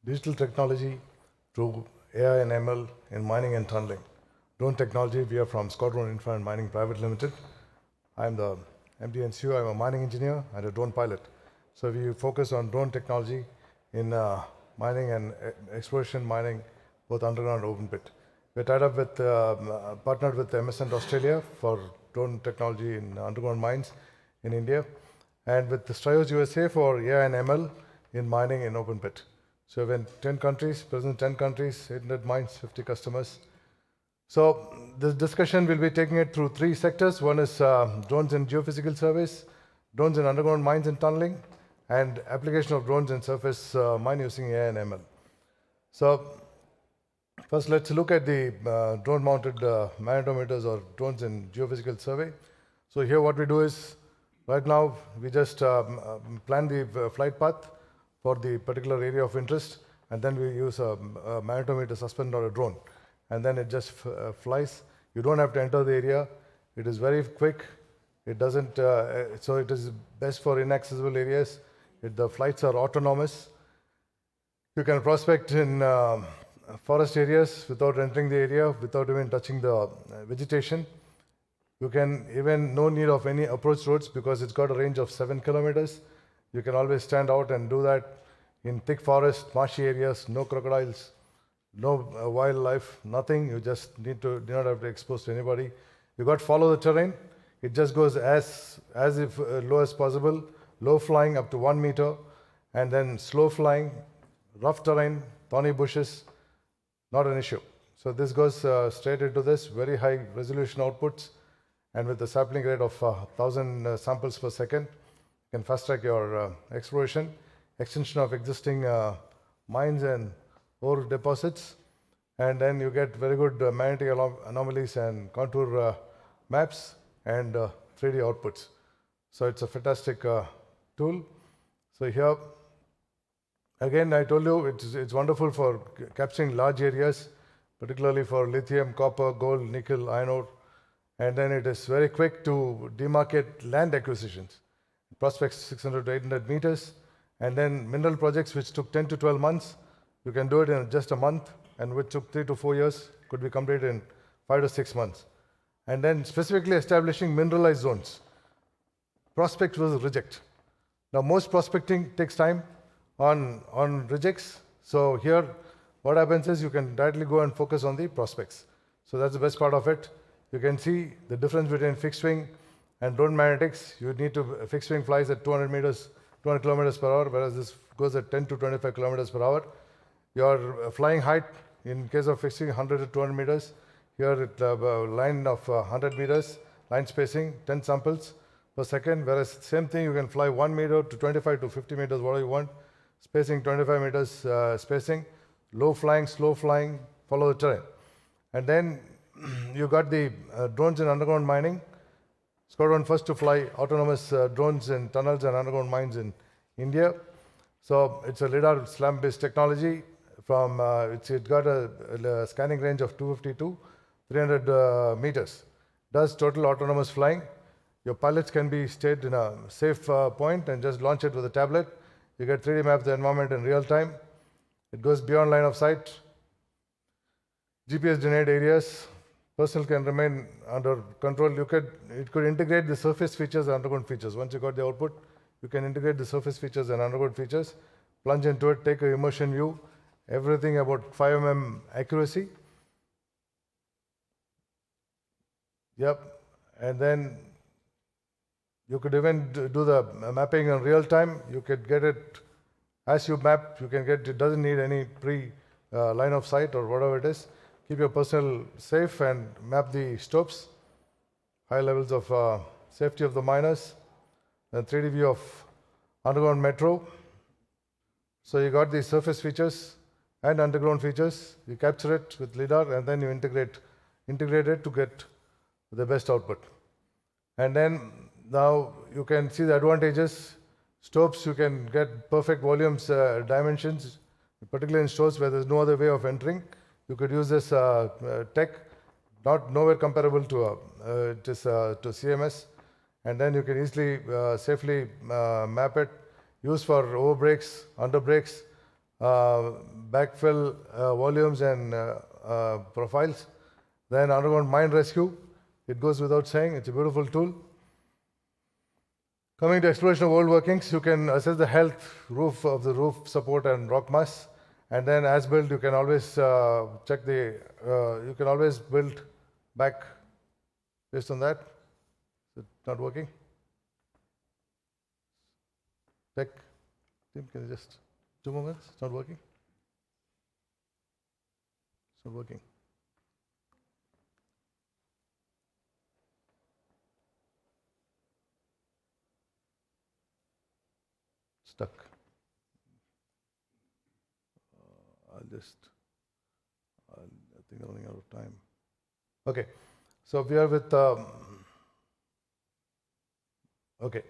digital technology through AI and ML in mining and tunneling. Drone technology, we are from Squadron Infra and Mining Private Limited. I'm the MD and CEO. I'm a mining engineer and a drone pilot. So we focus on drone technology in mining and exploration mining, both underground and open pit. We're tied up with, partnered with MSN Australia for drone technology in underground mines in India, and with the Stryos USA for AI and ML in mining in open pit. So we're in 10 countries, present 10 countries, 800 mines, 50 customers. So this discussion will be taking it through three sectors. One is drones in geophysical surveys, drones in underground mines and tunneling, and application of drones in surface mine using AI and ML. So first, let's look at the drone-mounted magnetometers or drones in geophysical survey. So here what we do is, right now, we just plan the flight path for the particular area of interest, and then we use a magnetometer suspended on a drone. And then it just flies. You don't have to enter the area. It is very quick. It doesn't, so it is best for inaccessible areas. The flights are autonomous. You can prospect in forest areas without entering the area, without even touching the vegetation. You can even, no need of any approach roads because it's got a range of 7 kilometers. You can always stand out and do that in thick forest, marshy areas, no crocodiles, no wildlife, nothing. You just do not have to expose to anybody. You got to follow the terrain. It just goes as if low as possible, low flying up to 1 meter, and then slow flying, rough terrain, thorny bushes, not an issue. So this goes straight into this, very high resolution outputs, and with a sampling rate of 1,000 samples per second, you can fast track your exploration, extension of existing mines and ore deposits, and then you get very good magnetic anomalies and contour maps and 3D outputs. So it's a fantastic tool. So here, again, I told you it's wonderful for capturing large areas, particularly for lithium, copper, gold, nickel, iron ore, and then it is very quick to demarcate land acquisitions. Prospects 600 to 800 meters, and then mineral projects which took 10 to 12 months, you can do it in just a month, and which took 3 to 4 years, could be completed in 5 to 6 months. And then specifically establishing mineralized zones. Prospect versus reject. Now most prospecting takes time on rejects. So here, what happens is you can directly go and focus on the prospects. So that's the best part of it. You can see the difference between fixed wing and drone magnetics. You need to, fixed wing flies at 200 kilometers per hour, whereas this goes at 10 to 25 kilometers per hour. Your flying height, in case of fixed wing, 100 to 200 meters. Here, it line of 100 meters, line spacing, 10 samples per second, whereas same thing, you can fly 1 meter to 25 to 50 meters, whatever you want. Spacing, 25 meters spacing, low flying, slow flying, follow the terrain. And then you got the drones in underground mining. Squadron first to fly autonomous drones in tunnels and underground mines in India. So it's a lidar SLAM-based technology. From it's got a scanning range of 250 to 300 meters. Does total autonomous flying. Your pilots can be stayed in a safe point and just launch it with a tablet. You get 3D map the environment in real time. It goes beyond line of sight. GPS denied areas. Personnel can remain under control. It could integrate the surface features and underground features. Once you got the output, you can integrate the surface features and underground features, plunge into it, take an immersion view, everything about 5 mm accuracy. Yep, and then you could even do the mapping in real time. You could get it as you map. You can get it. Doesn't need any line of sight or whatever it is. Keep your personnel safe and map the stopes. High levels of safety of the miners. Then 3D view of underground metro. So you got the surface features and underground features. You capture it with lidar and then you integrate it to get the best output. And then now you can see the advantages. Stopes, you can get perfect volumes, dimensions, particularly in stopes where there's no other way of entering. You could use this tech, nowhere comparable to CMS, and then you can easily, safely map it, use for over breaks, under breaks, backfill volumes and profiles. Then underground mine rescue. It goes without saying, it's a beautiful tool. Coming to exploration of old workings, you can assess the health roof of the roof support and rock mass. And then as built, you can always check the, you can always build back based on that. Is it not working? Check. Tim, can you just, 2 more minutes? It's not working? It's not working. Stuck. I think I'm running out of time. Okay, so we are with, okay.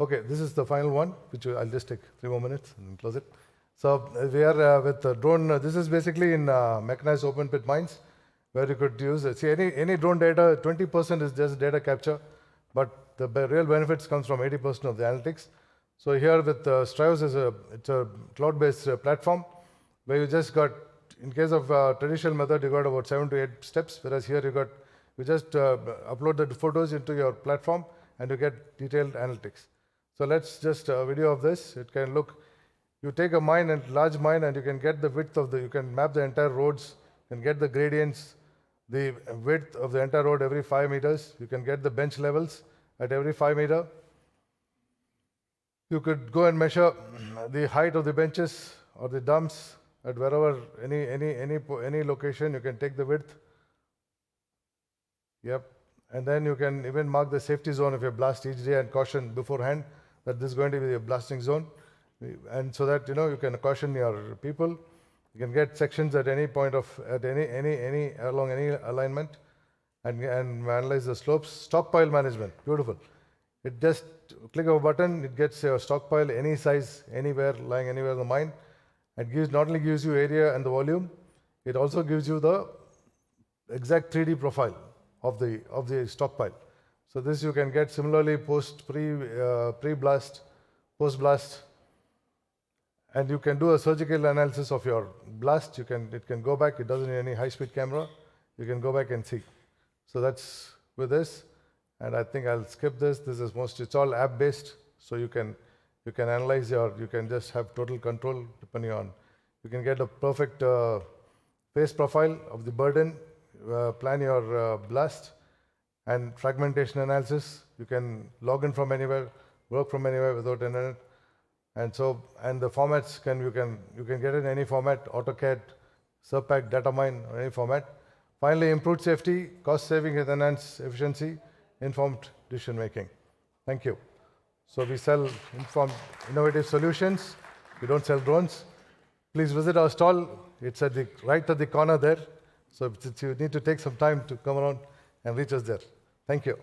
Okay, this is the final one, which I'll just take 3 more minutes and close it. So we are with the drone. This is basically in mechanized open pit mines, where you could use it. See, any drone data, 20% is just data capture, but the real benefits comes from 80% of the analytics. So here with Strios, it's a cloud-based platform where you just got, in case of traditional method, you got about 7 to 8 steps, whereas here you just upload the photos into your platform and you get detailed analytics. So let's just video of this. It can look, you take a mine, and large mine, and you can get the width of you can map the entire roads, you can get the gradients, the width of the entire road every 5 meters. You can get the bench levels at every 5 meter. You could go and measure the height of the benches or the dumps at wherever, any location, you can take the width. Yep. And then you can even mark the safety zone if you blast each day and caution beforehand that this is going to be a blasting zone. And so that, you can caution your people. You can get sections at any point along any alignment and analyze the slopes. Stockpile management, beautiful. It just click of a button, it gets your stockpile any size, anywhere, lying anywhere in the mine. It not only gives you area and the volume, it also gives you the exact 3D profile of the stockpile. So this you can get similarly pre-blast, post-blast, and you can do a surgical analysis of your blast. It can go back. It doesn't need any high-speed camera. You can go back and see. So that's with this, and I think I'll skip this. This is it's all app-based, so you can analyze you can just have total control depending on. You can get a perfect phase profile of the burden, plan your blast, and fragmentation analysis. You can log in from anywhere, work from anywhere without internet. And the formats you can get in any format, AutoCAD, Serpac, Datamine, or any format. Finally, improved safety, cost saving with enhanced efficiency, informed decision making. Thank you. So we sell innovative solutions. We don't sell drones. Please visit our stall. It's right at the corner there. So you need to take some time to come around and reach us there. Thank you.